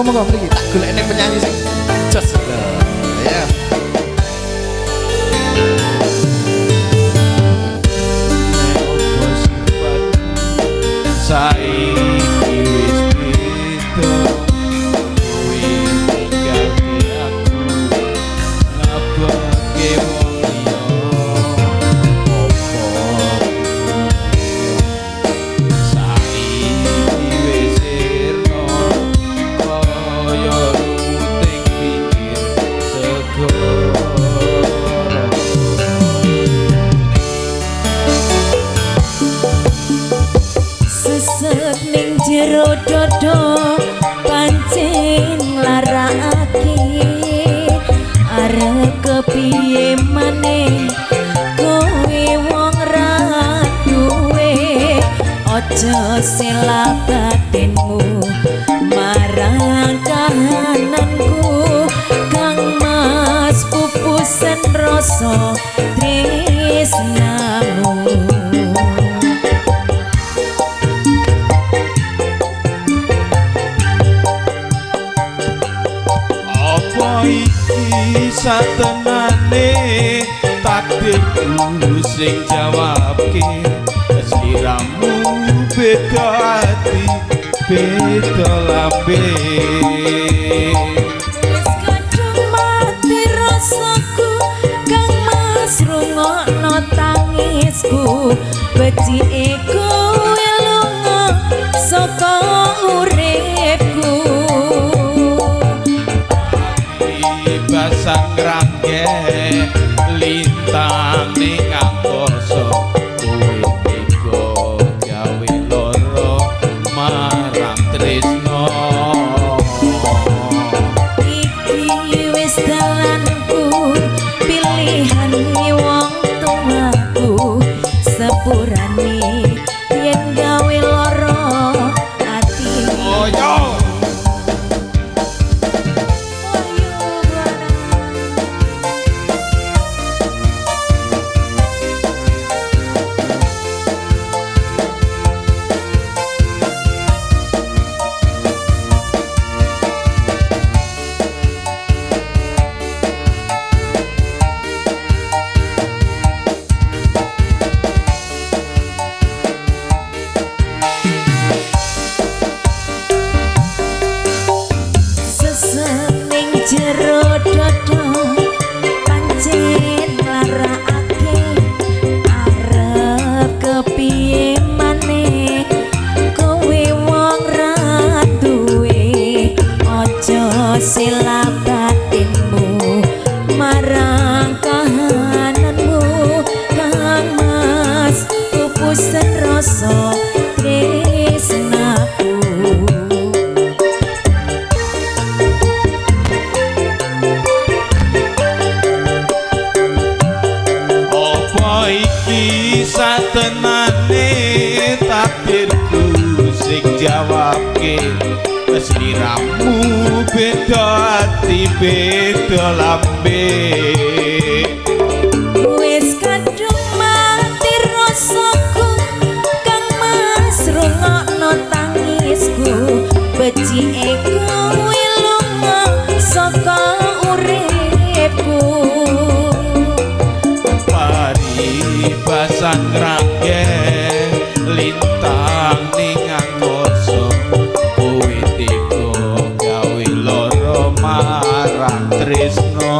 Monggo mriki tak golek nek penyanyi sing jos. Ya. Saiki wis beda kowe tinggalke aku ngabake wong liya opo saiki wis sirna kaya ruting pinggir segara sesek ning jero dodo pancen nglarakake arep kepiye maneh kowe wong ra duwe aja sela batinmu marang kahananku kang mas pupusen rasa tresnamu. Iki satenane takdirku sing jawabke sliramu beda ati beda lambe wis kadung mati rasaku kang mas rungokno tangisku becike kowe lunga saka uripku basang rangge lintang ning angkasa kowe tega gawe lara marang tresno iki wis dalanku pilihan wong tuaku sepurane yen gawe lara ati oyo jero dodo pancen nglarakake arep kepiye maneh kowe wong ra duwe aja sela batinmu marang kahananmu kang mas pupusen rasa tresnaku. Iki satenane takdirku sing jawabke sliramu beda ati beda lambe wis kadung mati rasaku kang mas rungokno tangisku becike kowe lunga saka uripku basang rangge lintang ning angkasa kowe tega gawe lara marang tresno